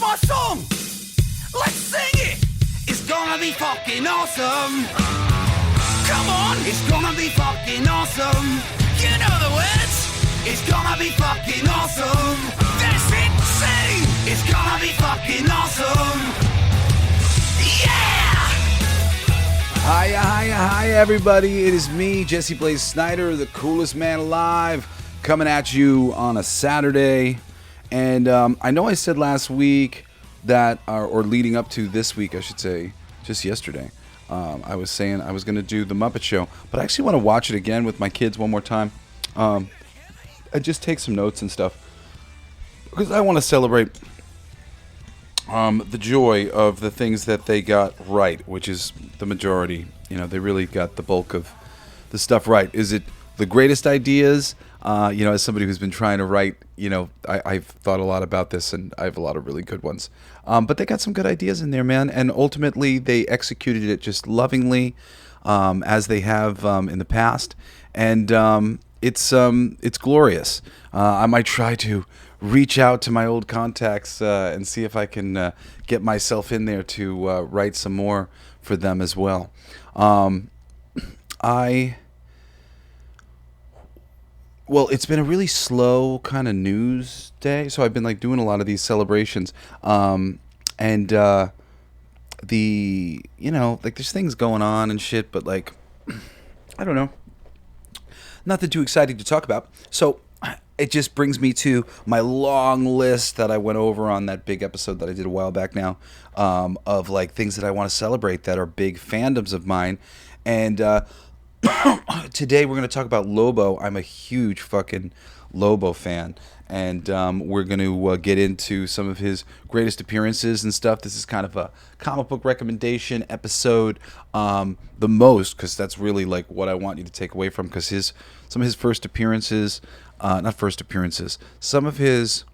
my song. Let's sing it. It's gonna be fucking awesome. Come on, it's gonna be fucking awesome. You know the words. It's gonna be fucking awesome. That's insane. It's gonna be fucking awesome. Yeah! Hi, everybody. It is me, Jesse Blaze Snider, the coolest man alive, coming at you on a Saturday. And I know I said last week that, or leading up to this week, I should say, just yesterday, I was saying I was going to do The Muppet Show, but I actually want to watch it again with my kids one more time. I just take some notes and stuff, because I want to celebrate the joy of the things that they got right, which is the majority. You know, they really got the bulk of the stuff right. Is it the greatest ideas? As somebody who's been trying to write, I've thought a lot about this, and I have a lot of really good ones. But they got some good ideas in there, man. And ultimately, they executed it just lovingly, as they have in the past. And it's glorious. I might try to reach out to my old contacts and see if I can get myself in there to write some more for them as well. Well, it's been a really slow kind of news day, so I've been doing a lot of these celebrations, and there's things going on and shit, but I don't know, nothing too exciting to talk about. So it just brings me to my long list that I went over on that big episode that I did a while back now, of things that I want to celebrate that are big fandoms of mine. And today we're going to talk about Lobo. I'm a huge fucking Lobo fan. And we're going to get into some of his greatest appearances and stuff. This is kind of a comic book recommendation episode, the most, because that's really what I want you to take away from, because some of his first appearances, some of his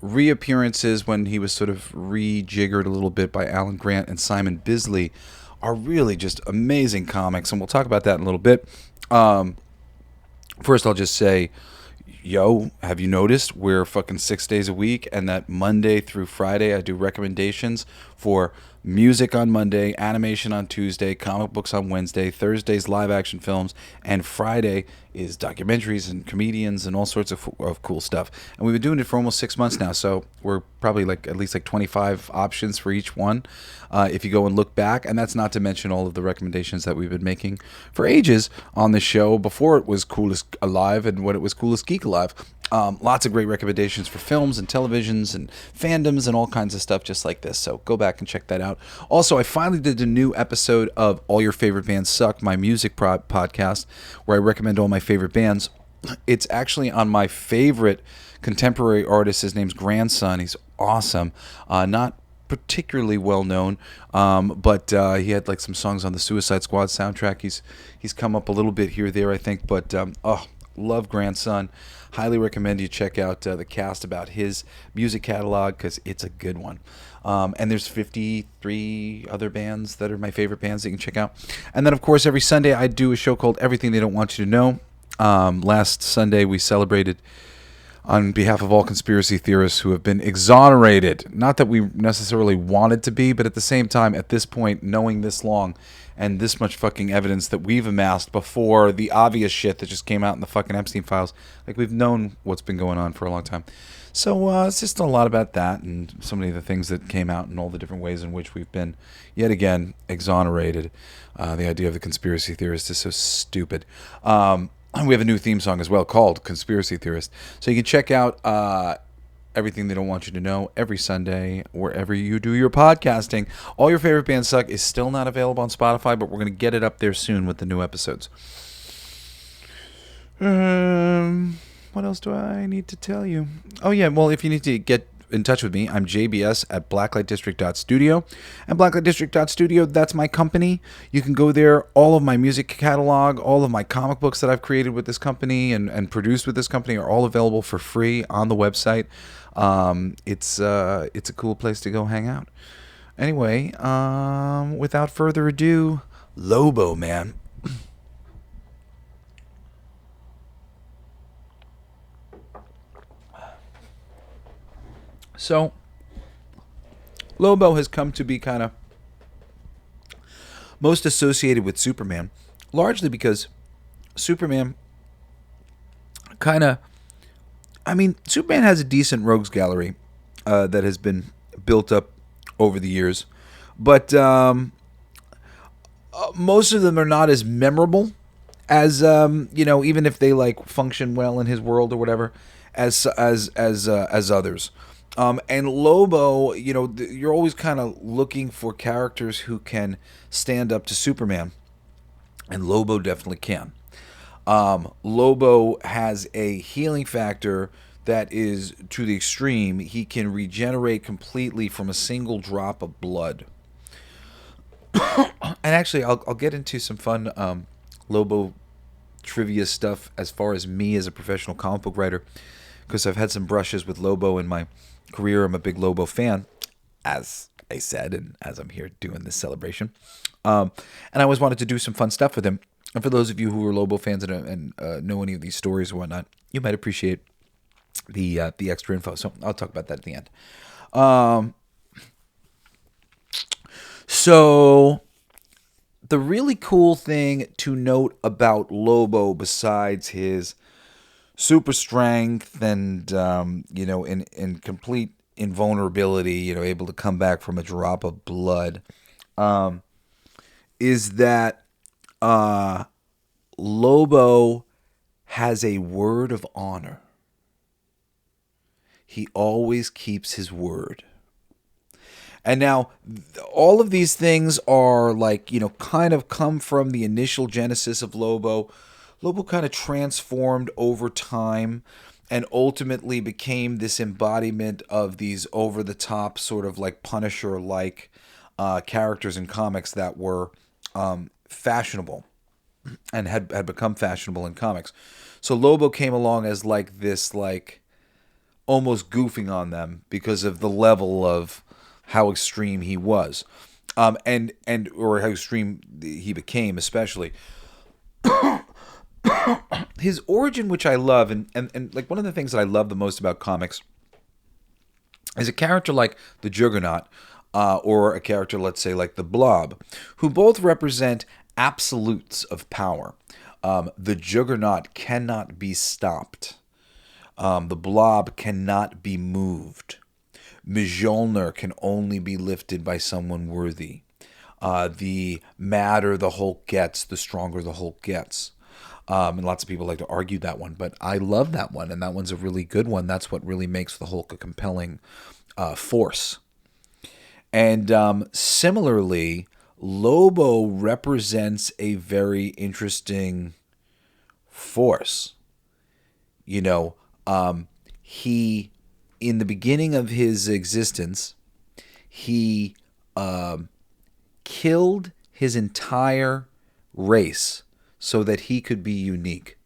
reappearances when he was sort of rejiggered a little bit by Alan Grant and Simon Bisley are really just amazing comics, and we'll talk about that in a little bit. First, I'll just say, have you noticed we're fucking 6 days a week, and that Monday through Friday I do recommendations for music on Monday, animation on Tuesday, comic books on Wednesday, Thursday's live action films, and Friday is documentaries and comedians and all sorts of cool stuff. And we've been doing it for almost 6 months now, so we're probably at least 25 options for each one, if you go and look back. And that's not to mention all of the recommendations that we've been making for ages on the show before it was Coolest Alive and when it was Coolest Geek Alive. Lots of great recommendations for films and televisions and fandoms and all kinds of stuff just like this. So go back and check that out. Also, I finally did a new episode of All Your Favorite Bands Suck, my music podcast, where I recommend all my favorite bands. It's actually on my favorite contemporary artist. His name's Grandson. He's awesome. Not particularly well known, but he had some songs on the Suicide Squad soundtrack. He's come up a little bit here or there, I think, but love Grandson. Highly recommend you check out the cast about his music catalog, because it's a good one. And there's 53 other bands that are my favorite bands that you can check out. And then, of course, every Sunday I do a show called Everything They Don't Want You to Know. Last Sunday we celebrated on behalf of all conspiracy theorists who have been exonerated. Not that we necessarily wanted to be, but at the same time, at this point, knowing this long and this much fucking evidence that we've amassed before the obvious shit that just came out in the fucking Epstein files, we've known what's been going on for a long time. So it's just a lot about that and so many of the things that came out and all the different ways in which we've been, yet again, exonerated. The idea of the conspiracy theorist is so stupid. We have a new theme song as well called Conspiracy Theorist. So you can check out Everything They Don't Want You to Know every Sunday, wherever you do your podcasting. All Your Favorite Bands Suck is still not available on Spotify, but we're going to get it up there soon with the new episodes. What else do I need to tell you? Oh, yeah, well, if you need to get in touch with me, I'm JBS at blacklightdistrict.studio. And blacklightdistrict.studio, that's my company. You can go there. All of my music catalog, all of my comic books that I've created with this company and produced with this company are all available for free on the website. It's a cool place to go hang out. Anyway, without further ado, Lobo, man. So, Lobo has come to be kind of most associated with Superman, largely because Superman kind of, I mean, Superman has a decent rogues gallery that has been built up over the years, but most of them are not as memorable as even if they like function well in his world or whatever, as others. And Lobo, you're always kind of looking for characters who can stand up to Superman, and Lobo definitely can. Lobo has a healing factor that is to the extreme. He can regenerate completely from a single drop of blood. And actually, I'll get into some fun Lobo trivia stuff as far as me as a professional comic book writer, because I've had some brushes with Lobo in my career. I'm a big Lobo fan, as I said, and as I'm here doing this celebration. And I always wanted to do some fun stuff with him. And for those of you who are Lobo fans and know any of these stories or whatnot, you might appreciate the extra info. So I'll talk about that at the end. So the really cool thing to note about Lobo, besides his super strength and in complete invulnerability, able to come back from a drop of blood, is that Lobo has a word of honor. He always keeps his word. And now, all of these things are like, kind of come from the initial genesis of Lobo. Lobo kind of transformed over time and ultimately became this embodiment of these over-the-top sort of like Punisher-like characters in comics that were fashionable and had become fashionable in comics. So Lobo came along as like this, like almost goofing on them because of the level of how extreme he was, and or how extreme he became, especially. His origin, which I love, and like one of the things that I love the most about comics, is a character like the Juggernaut, or a character, let's say, like the Blob, who both represent absolutes of power. The Juggernaut cannot be stopped. The Blob cannot be moved. Mjolnir can only be lifted by someone worthy. The madder the Hulk gets, the stronger the Hulk gets. And lots of people like to argue that one, but I love that one, and that one's a really good one. That's what really makes the Hulk a compelling force. And similarly, Lobo represents a very interesting force. He, in the beginning of his existence, he killed his entire race so that he could be unique.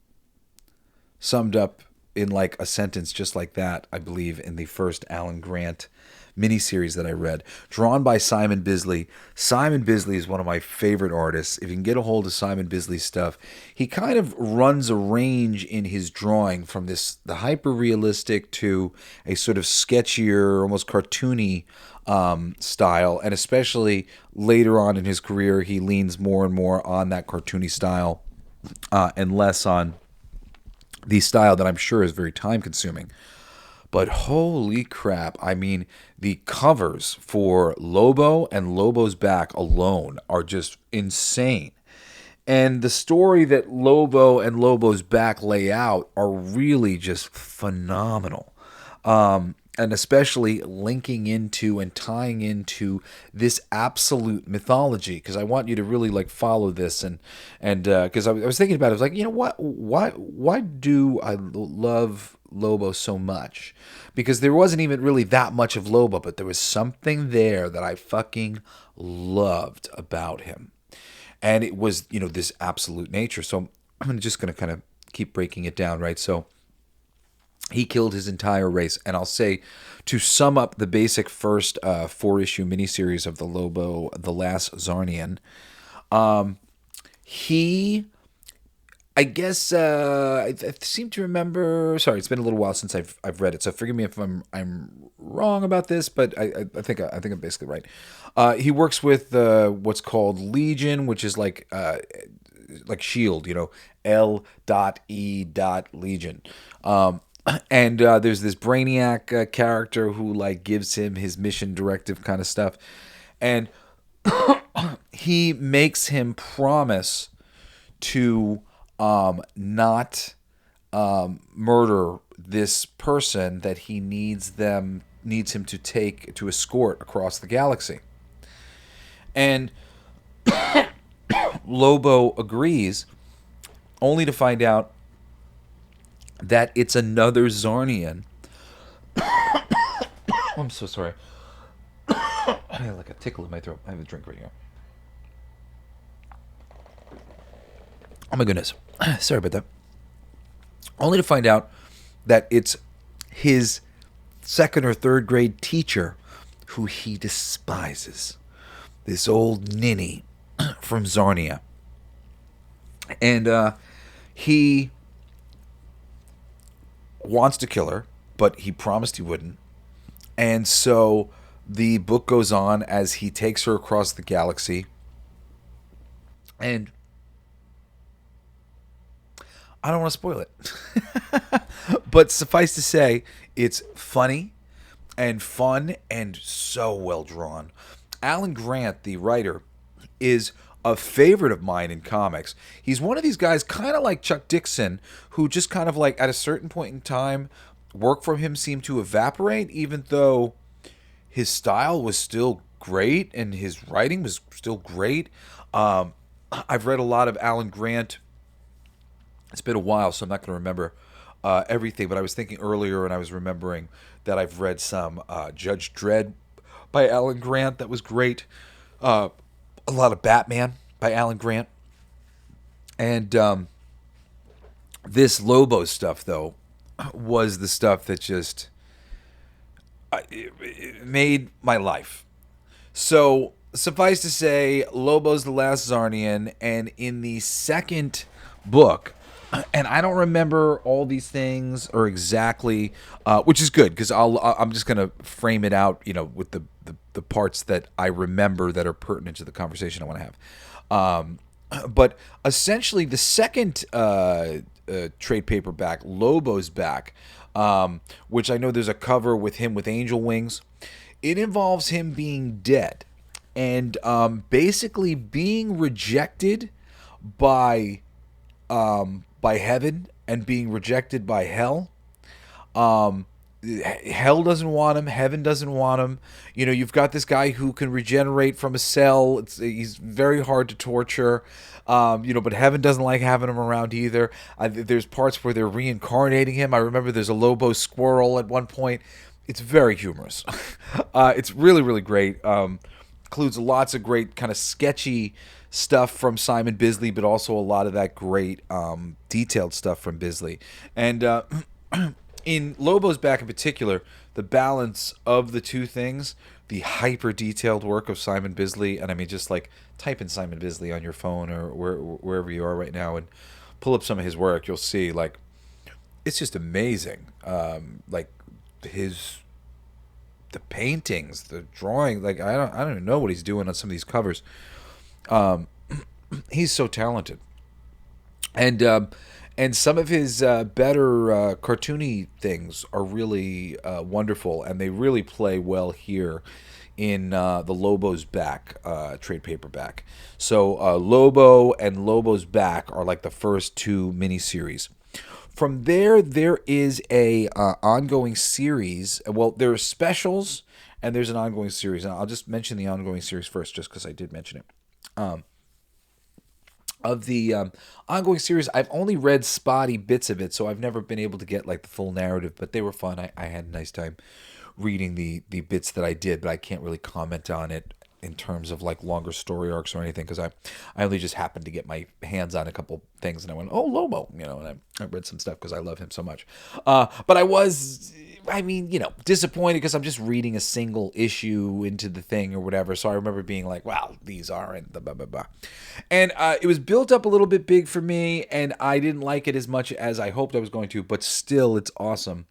Summed up in like a sentence just like that, I believe, in the first Alan Grant miniseries that I read, drawn by Simon Bisley. Simon Bisley is one of my favorite artists. If you can get a hold of Simon Bisley's stuff, he kind of runs a range in his drawing from the hyper-realistic to a sort of sketchier, almost cartoony style, and especially later on in his career, he leans more and more on that cartoony style and less on the style that I'm sure is very time-consuming. But holy crap, I mean, the covers for Lobo and Lobo's Back alone are just insane. And the story that Lobo and Lobo's Back lay out are really just phenomenal. And especially linking into and tying into this absolute mythology, because I want you to really like follow this, and because I was thinking about it, I was like, why do I love Lobo so much? Because there wasn't even really that much of Lobo, but there was something there that I fucking loved about him, and it was this absolute nature. So I'm just gonna kind of keep breaking it down, right? So he killed his entire race. And I'll say, to sum up the basic first 4-issue miniseries of the Lobo, The Last Czarnian, he, I guess I seem to remember. Sorry, it's been a little while since I've read it, so forgive me if I'm wrong about this, but I think I'm basically right. He works with what's called Legion, which is like Shield, L.E. Legion. And there's this Brainiac character who like gives him his mission directive kind of stuff, and he makes him promise to not murder this person that he needs him to escort across the galaxy. And Lobo agrees, only to find out that it's another Czarnian. I'm so sorry. I have like a tickle in my throat. I have a drink right here. Oh my goodness. Sorry about that. Only to find out that it's his second or third grade teacher who he despises. This old ninny from Czarnia. And he wants to kill her, but he promised he wouldn't. And so the book goes on as he takes her across the galaxy. And I don't want to spoil it. But suffice to say, it's funny and fun and so well drawn. Alan Grant, the writer, is a favorite of mine in comics. He's one of these guys, kind of like Chuck Dixon, who just kind of like at a certain point in time, work from him seemed to evaporate, even though his style was still great and his writing was still great. I've read a lot of Alan Grant. It's been a while, so I'm not going to remember everything, but I was thinking earlier and I was remembering that I've read some Judge Dredd by Alan Grant. That was great. A lot of Batman by Alan Grant. And this Lobo stuff, though, was the stuff that just it made my life. So, suffice to say, Lobo's the last Czarnian, and in the second book, and I don't remember all these things or exactly, which is good because I'm just gonna frame it out, with the parts that I remember that are pertinent to the conversation I want to have. But essentially, the second trade paperback, Lobo's Back, which I know there's a cover with him with angel wings. It involves him being dead and basically being rejected by heaven and being rejected by hell. Hell doesn't want him. Heaven doesn't want him. You've got this guy who can regenerate from a cell. He's very hard to torture. But heaven doesn't like having him around either. There's parts where they're reincarnating him. I remember there's a Lobo squirrel at one point. It's very humorous. It's really, really great. Includes lots of great kind of sketchy stuff from Simon Bisley, but also a lot of that great detailed stuff from Bisley. And in Lobo's Back in particular, the balance of the two things, the hyper detailed work of Simon Bisley, and I mean, just like type in Simon Bisley on your phone or wherever you are right now and pull up some of his work, you'll see like it's just amazing. Like the paintings, the drawing, like I don't even know what he's doing on some of these covers. He's so talented. And some of his better cartoony things are really wonderful, and they really play well here in the Lobo's Back trade paperback. So Lobo and Lobo's Back are like the first two miniseries. From there is a ongoing series. Well, there are specials, and there's an ongoing series. And I'll just mention the ongoing series first, just because I did mention it. Of the ongoing series, I've only read spotty bits of it, so I've never been able to get like the full narrative, but they were fun. I had a nice time reading the bits that I did, but I can't really comment on it in terms of like longer story arcs or anything, because I only just happened to get my hands on a couple things and I went, oh, Lobo, you know, and I read some stuff because I love him so much. But I was, I mean, you know, disappointed because I'm just reading a single issue into the thing or whatever. So I remember being like, wow, these aren't the blah, blah, blah. And it was built up a little bit big for me, and I didn't like it as much as I hoped I was going to, but still, it's awesome.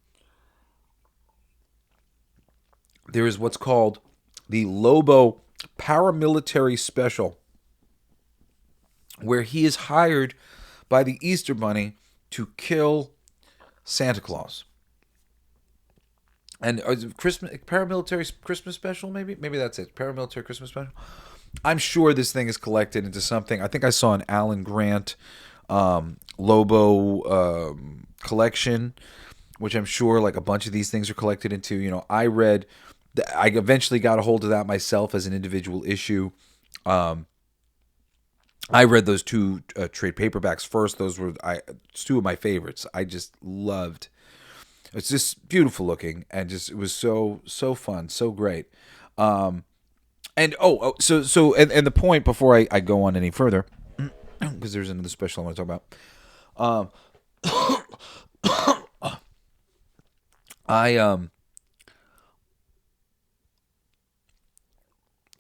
There is what's called the Lobo paramilitary special, where he is hired by the Easter Bunny to kill Santa Claus. And Christmas paramilitary Christmas special, maybe that's it. Paramilitary Christmas special. I'm sure this thing is collected into something. I think I saw an Alan Grant Lobo collection, which I'm sure like a bunch of these things are collected into. You know, I eventually got a hold of that myself as an individual issue. I read those two trade paperbacks first. Those were two of my favorites. I just loved. It's just beautiful looking, and just it was so fun, so great. And the point before I go on any further, because there's another special I want to talk about.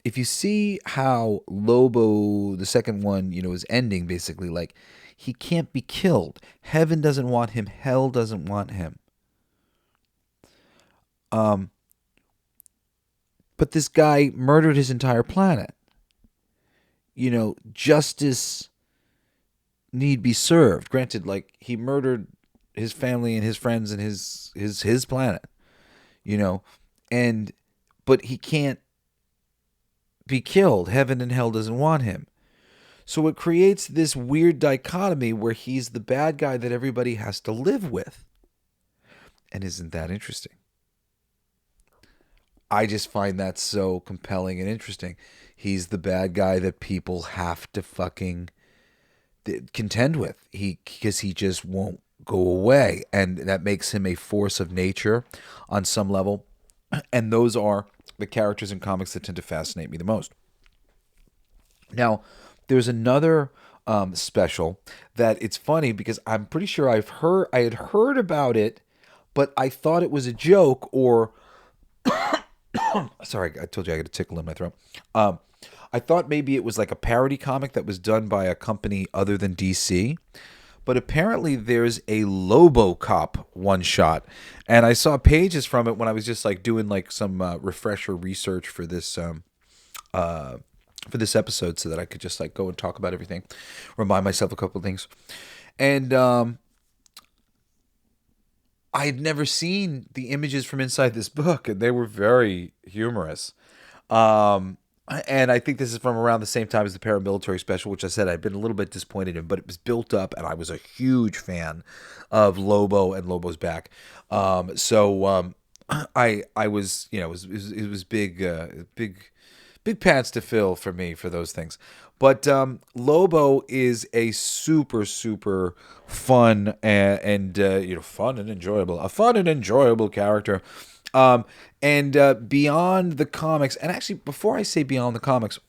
If you see how Lobo, the second one, you know, is ending, basically, like, he can't be killed. Heaven doesn't want him. Hell doesn't want him. But this guy murdered his entire planet. You know, justice need be served. Granted, like, he murdered his family and his friends and his planet. You know, but he can't be killed. Heaven and hell doesn't want him. So it creates this weird dichotomy where he's the bad guy that everybody has to live with. And isn't that interesting? I just find that so compelling and interesting. He's the bad guy that people have to fucking contend with. Because he just won't go away. And that makes him a force of nature on some level. And those are the characters in comics that tend to fascinate me the most. Now, there's another special that it's funny because I'm pretty sure I had heard about it, but I thought it was a joke or sorry, I told you I got a tickle in my throat. I thought maybe it was like a parody comic that was done by a company other than DC. But apparently there's a Lobo Cop one shot, and I saw pages from it when I was just like doing like some refresher research for this episode, so that I could just like go and talk about everything, remind myself a couple of things, and I had never seen the images from inside this book, and they were very humorous. And I think this is from around the same time as the paramilitary special, which I said I'd been a little bit disappointed in, but it was built up, and I was a huge fan of Lobo and Lobo's back. I was, you know, it was big pants to fill for me for those things. But Lobo is a super fun and you know, fun and enjoyable character. And beyond the comics, and actually before I say beyond the comics,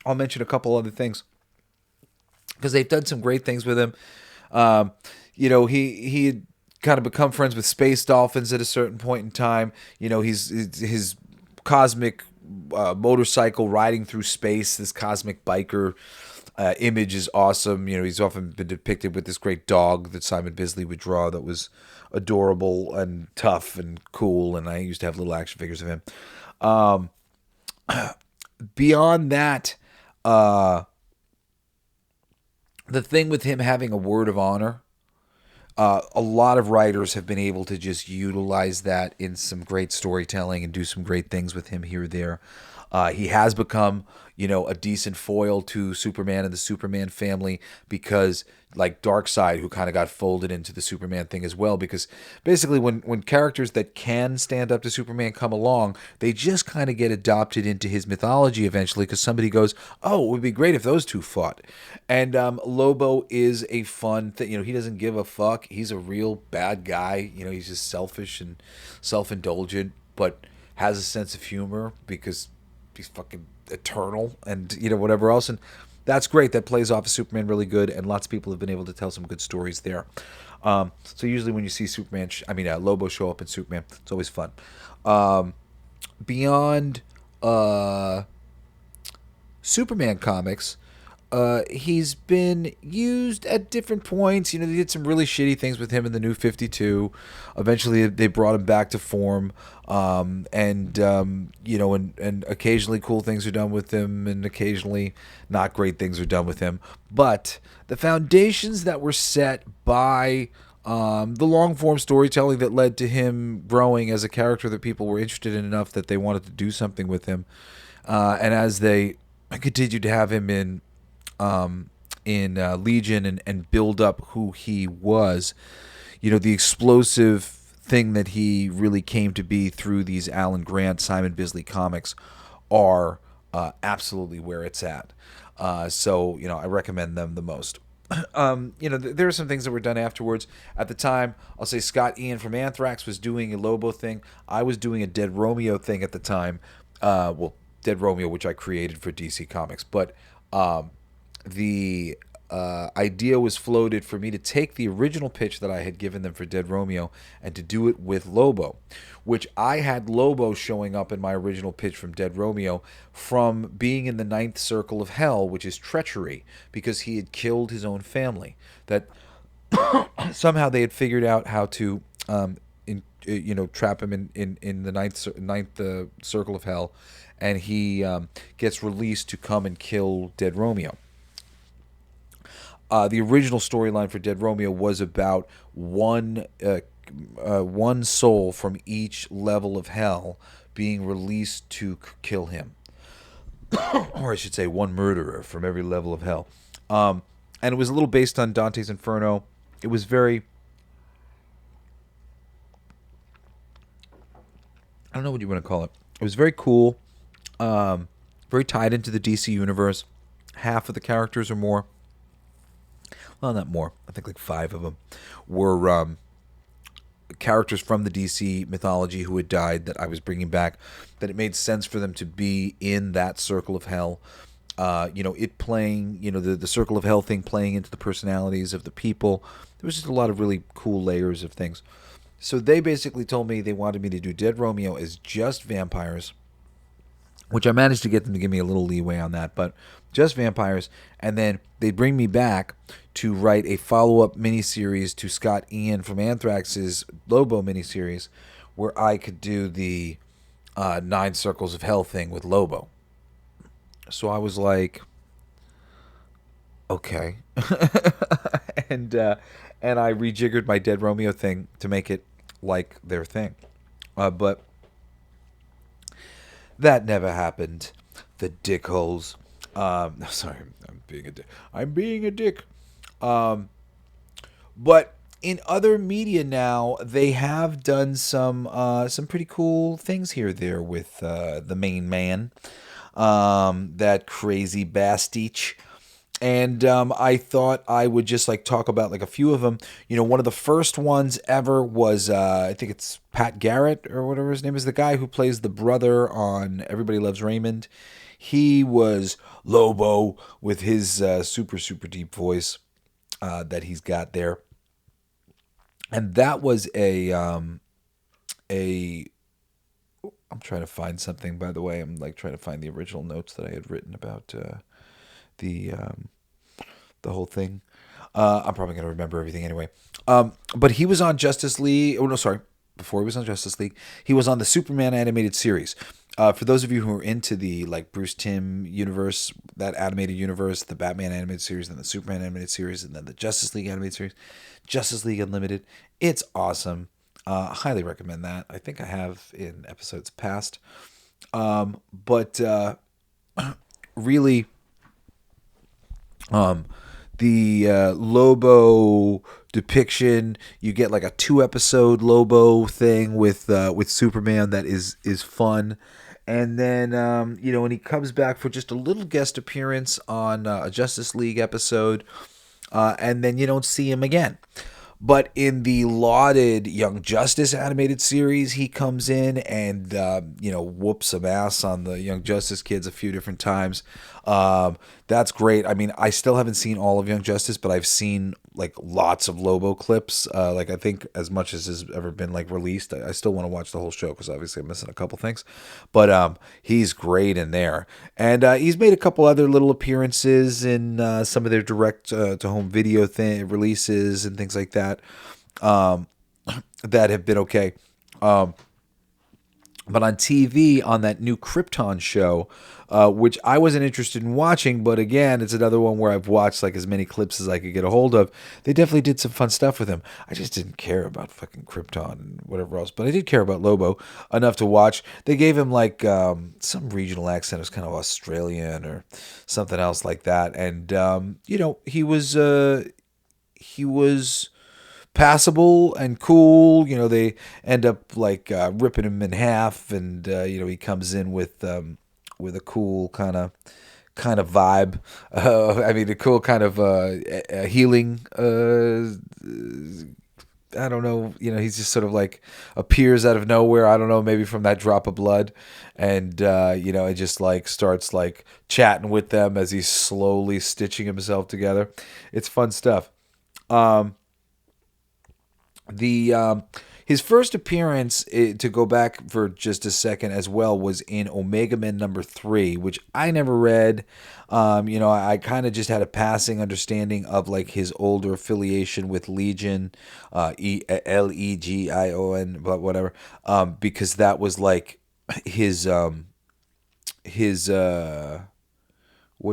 I'll mention a couple other things because they've done some great things with him. You know, he had kind of become friends with space dolphins at a certain point in time. You know, his cosmic motorcycle riding through space, this cosmic biker image is awesome. You know, he's often been depicted with this great dog that Simon Bisley would draw that was adorable and tough and cool, and I used to have little action figures of him. Beyond that, the thing with him having a word of honor, a lot of writers have been able to just utilize that in some great storytelling and do some great things with him here or there. He has become, you know, a decent foil to Superman and the Superman family because, like Darkseid, who kind of got folded into the Superman thing as well, because basically when characters that can stand up to Superman come along, they just kind of get adopted into his mythology eventually because somebody goes, oh, it would be great if those two fought. And Lobo is a fun thing. You know, he doesn't give a fuck. He's a real bad guy. You know, he's just selfish and self-indulgent, but has a sense of humor because he's fucking eternal and whatever else, and that's great. That plays off of Superman really good, and lots of people have been able to tell some good stories there. So usually when you see Lobo show up in Superman, it's always fun. Beyond Superman comics, he's been used at different points. They did some really shitty things with him in the New 52. Eventually, they brought him back to form, and occasionally cool things are done with him, and occasionally not great things are done with him. But the foundations that were set by the long-form storytelling that led to him growing as a character that people were interested in enough that they wanted to do something with him, and as they continued to have him in Legion and build up who he was, the explosive thing that he really came to be through these Alan Grant, Simon Bisley comics are absolutely where it's at. So I recommend them the most. There are some things that were done afterwards. At the time, I'll say Scott Ian from Anthrax was doing a Lobo thing. I was doing a Dead Romeo thing at the time. Dead Romeo, which I created for DC Comics. But the idea was floated for me to take the original pitch that I had given them for Dead Romeo and to do it with Lobo, which I had Lobo showing up in my original pitch from Dead Romeo from being in the ninth circle of hell, which is treachery, because he had killed his own family. That somehow they had figured out how to trap him in the ninth circle of hell, and he gets released to come and kill Dead Romeo. The original storyline for Dead Romeo was about one soul from each level of hell being released to kill him. Or I should say one murderer from every level of hell. And it was a little based on Dante's Inferno. It was very... I don't know what you want to call it. It was very cool. Very tied into the DC universe. Half of the characters or more... Well, not more. I think like 5 of them were characters from the DC mythology who had died that I was bringing back, that it made sense for them to be in that circle of hell. It playing, the circle of hell thing playing into the personalities of the people. There was just a lot of really cool layers of things. So they basically told me they wanted me to do Dead Romeo as just vampires, which I managed to get them to give me a little leeway on that, but just vampires. And then they bring me back to write a follow-up miniseries to Scott Ian from Anthrax's Lobo miniseries, where I could do the 9 Circles of Hell thing with Lobo. So I was like, okay. and I rejiggered my Dead Romeo thing to make it like their thing. But that never happened. The dickholes. Sorry, I'm being a dick. But in other media now, they have done some pretty cool things here there with the main man, that crazy Bastich. And I thought I would just talk about a few of them. One of the first ones ever was I think it's Pat Garrett or whatever his name is, the guy who plays the brother on Everybody Loves Raymond. He was Lobo with his super deep voice that he's got there, and that was I'm trying to find something, by the way. I'm trying to find the original notes that I had written about the whole thing. I'm probably going to remember everything anyway. But he was on Justice League. Oh, no, sorry. Before he was on Justice League, he was on the Superman animated series. For those of you who are into the Bruce Timm universe, that animated universe, the Batman animated series, then the Superman animated series, and then the Justice League animated series, Justice League Unlimited. It's awesome. I highly recommend that. I think I have in episodes past. But really, the Lobo depiction, you get a 2-episode Lobo thing with Superman that is fun. And then when he comes back for just a little guest appearance on a Justice League episode, and then you don't see him again. But in the lauded Young Justice animated series, he comes in and whoops some ass on the Young Justice kids a few different times. That's great. I mean, I still haven't seen all of Young Justice, but I've seen like lots of Lobo clips. Like I think as much as has ever been like released, I still want to watch the whole show because obviously I'm missing a couple things. But he's great in there, and he's made a couple other little appearances in some of their direct to home video releases and things like that. That have been okay. But on TV, on that new Krypton show, which I wasn't interested in watching, but again, it's another one where I've watched like as many clips as I could get a hold of. They definitely did some fun stuff with him. I just didn't care about fucking Krypton and whatever else, but I did care about Lobo enough to watch. They gave him like some regional accent. It was kind of Australian or something else like that, and he was passable and cool. They end up like ripping him in half, and he comes in with a cool kind of vibe. I mean, a cool kind of healing. I don't know. He's just sort of like appears out of nowhere. I don't know, maybe from that drop of blood, and it just like starts like chatting with them as he's slowly stitching himself together. It's fun stuff. His first appearance, to go back for just a second as well, was in Omega Men number 3, which I never read. I kind of just had a passing understanding of like his older affiliation with Legion, Legion, but whatever, because that was like his what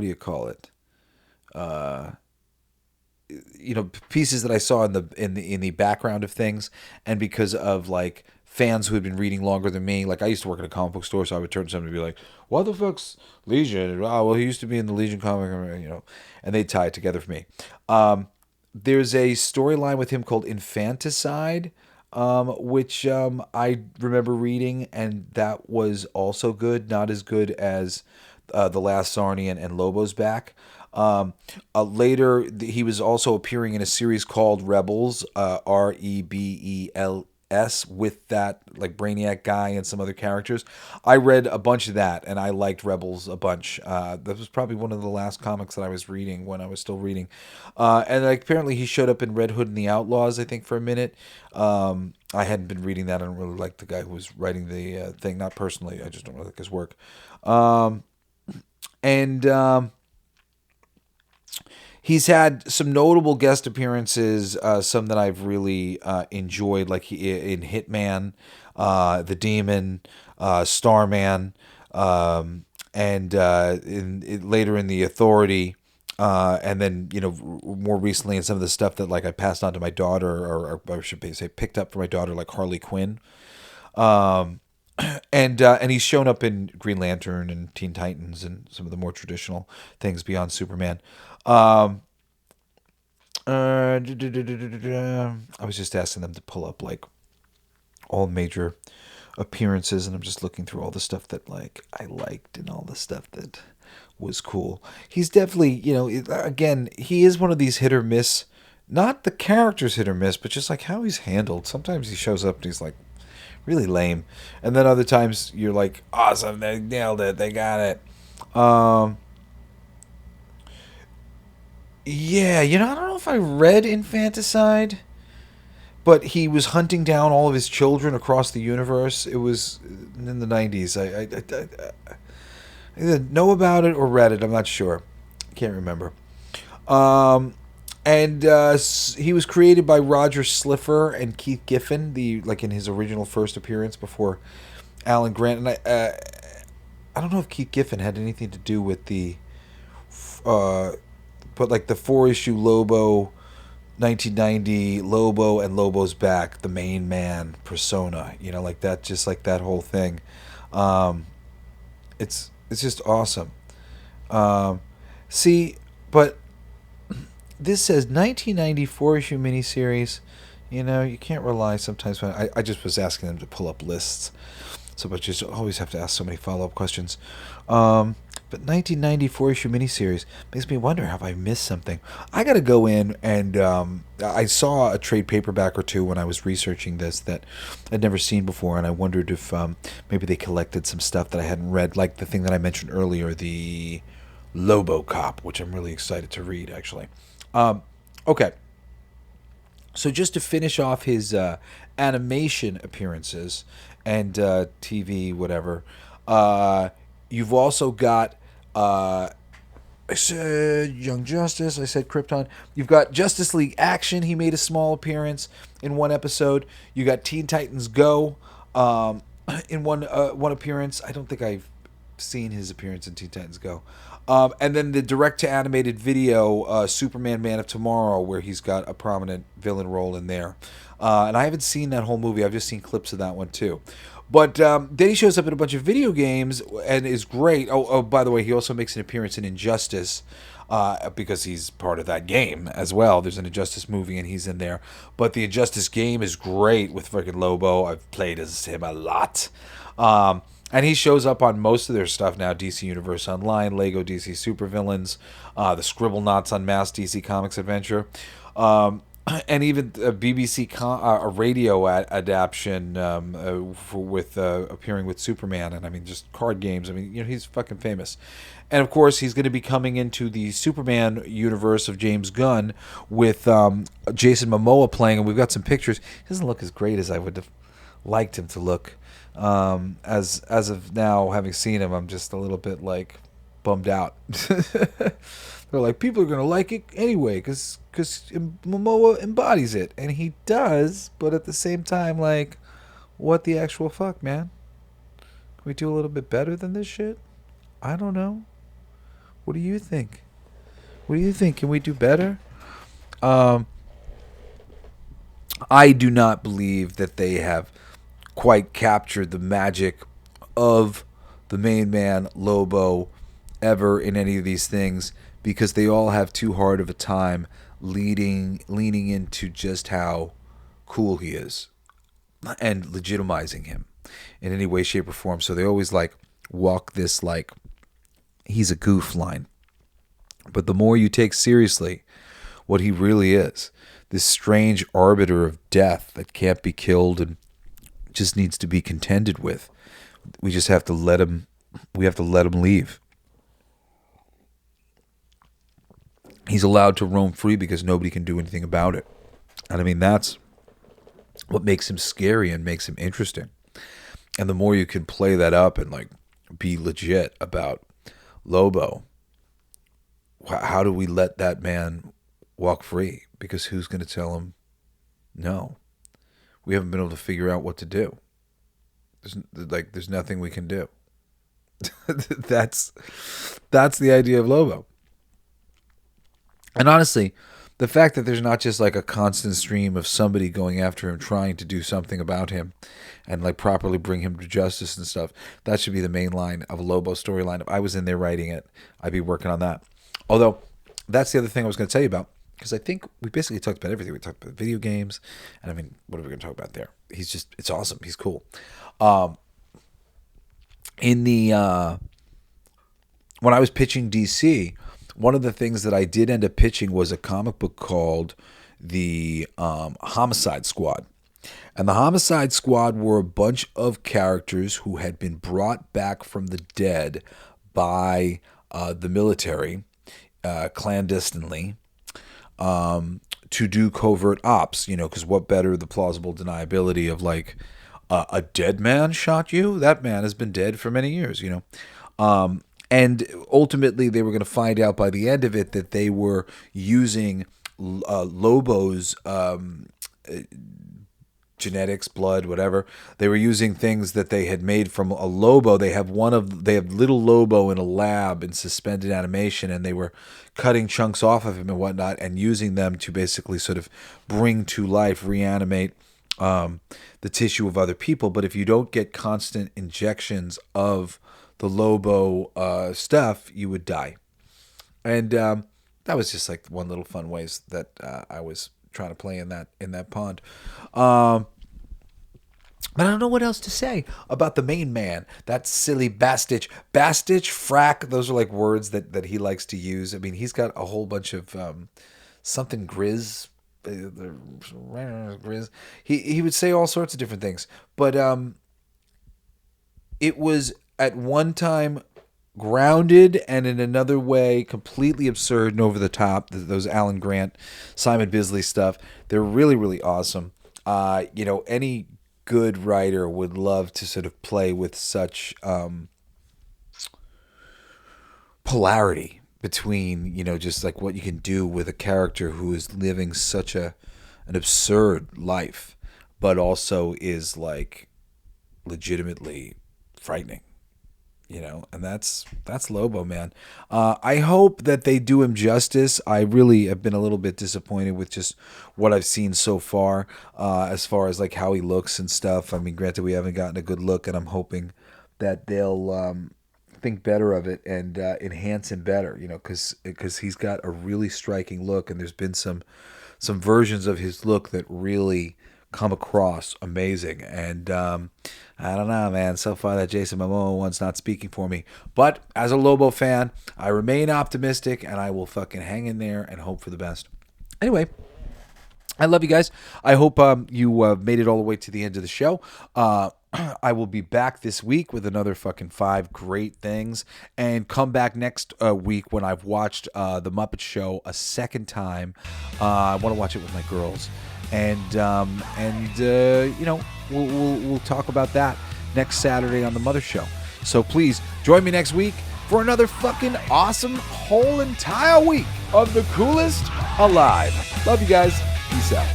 do you call it? Pieces that I saw in the background of things, and because of like fans who had been reading longer than me. Like I used to work at a comic book store, so I would turn to somebody and be like, "What the fuck's Legion?" Oh, well, he used to be in the Legion comic, and they tie it together for me. There's a storyline with him called Infanticide, which I remember reading, and that was also good. Not as good as The Last Czarnian and Lobo's Back. Later, he was also appearing in a series called Rebels, Rebels, with that like Brainiac guy and some other characters. I read a bunch of that, and I liked Rebels a bunch. That was probably one of the last comics that I was reading when I was still reading. And like apparently he showed up in Red Hood and the Outlaws, I think, for a minute. I hadn't been reading that. I don't really like the guy who was writing the thing. Not personally, I just don't really like his work. He's had some notable guest appearances, some that I've really enjoyed, like in Hitman, The Demon, Starman, and later in The Authority, and then more recently in some of the stuff that like I passed on to my daughter, or I should say picked up for my daughter, like Harley Quinn. And he's shown up in Green Lantern and Teen Titans and some of the more traditional things beyond Superman. I was just asking them to pull up like all major appearances, and I'm just looking through all the stuff that like I liked and all the stuff that was cool. He's definitely, again, he is one of these hit or miss. Not the character's hit or miss, but just like how he's handled. Sometimes he shows up and he's like really lame, and then other times you're like, awesome, they nailed it, they got it. Yeah, I don't know if I read Infanticide, but he was hunting down all of his children across the universe. It was in the 90s. I either know about it or read it. I'm not sure. Can't remember. And he was created by Roger Slipher and Keith Giffen, in his original first appearance before Alan Grant. And I don't know if Keith Giffen had anything to do with the, but like the 4-issue Lobo, 1990 Lobo and Lobo's Back, the main man persona, like that, just like that whole thing. It's just awesome. See, but this says 1994 issue miniseries. You can't rely sometimes when I just was asking them to pull up lists. So, but just always have to ask so many follow-up questions. But 1994 issue miniseries makes me wonder, have I missed something? I got to go in and I saw a trade paperback or two when I was researching this that I'd never seen before, and I wondered if maybe they collected some stuff that I hadn't read, like the thing that I mentioned earlier, the Lobo Cop, which I'm really excited to read, actually. Okay. So just to finish off his animation appearances and TV, whatever, you've also got, I said Young Justice, I said Krypton. You've got Justice League Action. He made a small appearance in one episode. You got Teen Titans Go in one appearance. I don't think I've seen his appearance in Teen Titans Go. And then the direct-to-animated video, Superman Man of Tomorrow, where he's got a prominent villain role in there. And I haven't seen that whole movie. I've just seen clips of that one, too. But then he shows up in a bunch of video games and is great. Oh, by the way, he also makes an appearance in Injustice because he's part of that game as well. There's an Injustice movie and he's in there. But the Injustice game is great with fucking Lobo. I've played as him a lot. And he shows up on most of their stuff now. DC Universe Online, Lego DC Supervillains, the Scribblenauts Unmasked DC Comics Adventure, and even a BBC a radio adaptation with appearing with Superman, and I mean just card games. I mean, you know, he's fucking famous. And of course, he's going to be coming into the Superman universe of James Gunn with Jason Momoa playing, and we've got some pictures. He doesn't look as great as I would have liked him to look. As of now, having seen him, I'm just a little bit like bummed out. They're like, people are gonna like it anyway because Momoa embodies it, and he does. But at the same time, like, what the actual fuck, man? Can we do a little bit better than this shit? I don't know. What do you think? What do you think? Can we do better? I do not believe that they have quite captured the magic of the main man Lobo ever in any of these things, because they all have too hard of a time leaning into just how cool he is and legitimizing him in any way, shape, or form. So they always like walk this like he's a goof line. But the more you take seriously what he really is, this strange arbiter of death that can't be killed and just needs to be contended with, we just have to let him. We have to let him leave. He's allowed to roam free because nobody can do anything about it. And I mean, that's what makes him scary and makes him interesting. And the more you can play that up and like be legit about Lobo, how do we let that man walk free? Because who's going to tell him no? We haven't been able to figure out what to do. There's nothing we can do. That's the idea of Lobo. And honestly, the fact that there's not just like a constant stream of somebody going after him, trying to do something about him and like properly bring him to justice and stuff, that should be the main line of a Lobo storyline. If I was in there writing it, I'd be working on that. Although, that's the other thing I was going to tell you about, because I think we basically talked about everything. We talked about video games, and I mean, what are we going to talk about there? It's awesome. He's cool. When I was pitching DC, one of the things that I did end up pitching was a comic book called the Homicide Squad. And the Homicide Squad were a bunch of characters who had been brought back from the dead by the military clandestinely to do covert ops, because what better the plausible deniability of like a dead man shot you? That man has been dead for many years, and ultimately they were going to find out by the end of it that they were using Lobo's genetics, blood, whatever. They were using things that they had made from a Lobo. They have little Lobo in a lab in suspended animation, and they were cutting chunks off of him and whatnot and using them to basically sort of bring to life, reanimate the tissue of other people. But if you don't get constant injections of the Lobo stuff, you would die. And that was just like one little fun ways that I was trying to play in that pond. But I don't know what else to say about the main man, that silly Bastich. Bastich, Frack, those are like words that he likes to use. I mean, he's got a whole bunch of something Grizz. Grizz. He would say all sorts of different things. But it was at one time grounded and in another way completely absurd and over the top. Those Alan Grant, Simon Bisley stuff, they're really, really awesome. Any good writer would love to sort of play with such polarity between, just like what you can do with a character who is living such an absurd life, but also is like legitimately frightening. And that's Lobo, man. I hope that they do him justice. I really have been a little bit disappointed with just what I've seen so far, as far as like how he looks and stuff. I mean, granted, we haven't gotten a good look, and I'm hoping that they'll think better of it and enhance him better. Because he's got a really striking look, and there's been some versions of his look that really come across amazing. And I don't know, man. So far, that Jason Momoa one's not speaking for me. But as a Lobo fan, I remain optimistic, and I will fucking hang in there and hope for the best. Anyway, I love you guys. I hope you made it all the way to the end of the show. I will be back this week with another fucking 5 great things, and come back next week when I've watched The Muppet Show a second time. I want to watch it with my girls. And we'll talk about that next Saturday on the Mother Show. So please join me next week for another fucking awesome whole entire week of the coolest alive. Love you guys. Peace out.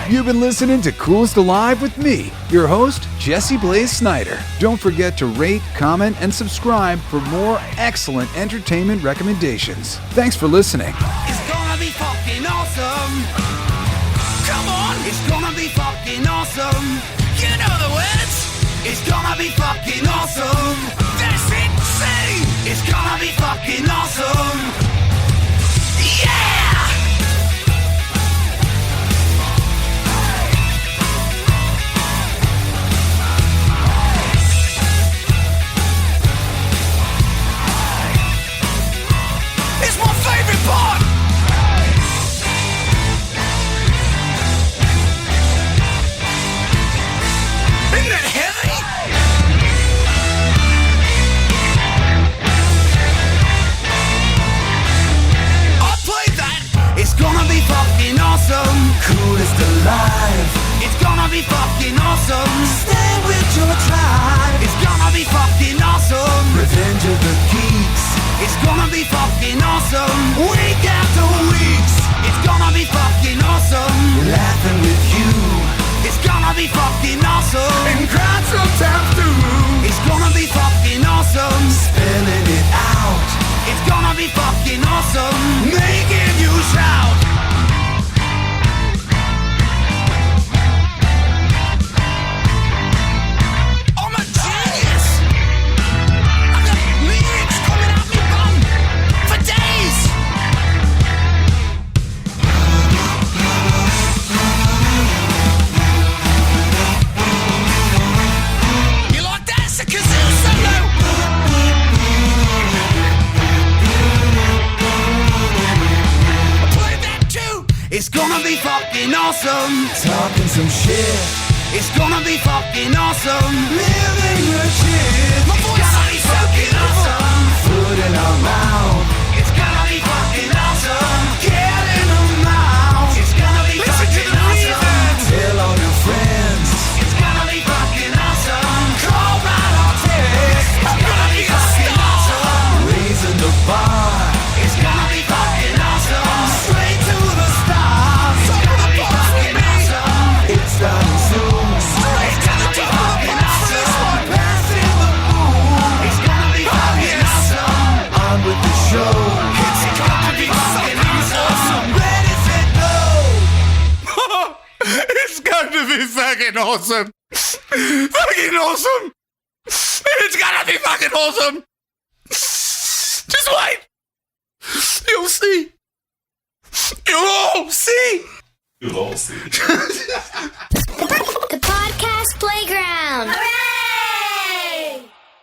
You've been listening to Coolest Alive with me, your host, Jesse Blaze Snider. Don't forget to rate, comment, and subscribe for more excellent entertainment recommendations. Thanks for listening. It's gonna be fucking awesome. Come on, it's gonna be fucking awesome. You know the words. It's gonna be fucking awesome. That's insane. It's gonna be fucking awesome. Yeah! Part. Isn't that heavy? I'll play that. It's gonna be fucking awesome. Coolest alive. It's gonna be fucking awesome. Stay with your tribe. It's gonna be fucking awesome. Revenge of the Geeks. It's gonna be fucking awesome. Week after weeks. It's gonna be fucking awesome. Laughing with you. It's gonna be fucking awesome. And crying sometimes too. It's gonna be fucking awesome. Spelling it out. It's gonna be fucking awesome. Making you shout. It's gonna be fucking awesome. Talking some shit. It's gonna be fucking awesome. Living the shit. My voice is gonna be fucking awesome. Food in our mouth. It's gonna be fucking awesome. Get in the mouth. It's gonna be fucking awesome. Tell all your friends. It's gonna be fucking awesome. Call right or text. It's gonna be fucking awesome. Raising the bar. It's gonna be fucking awesome. Straight to the stars. It's gonna be fucking awesome. It's starting soon. Straight to the top. Awesome. Passing the moon. It's gonna be fucking awesome. On with the show. It's gonna be fucking awesome. Ready, set, go. It's gonna be fucking awesome. Fucking awesome. It's gonna be fucking awesome. Just wait. You'll see. You'll all see. You'll all see.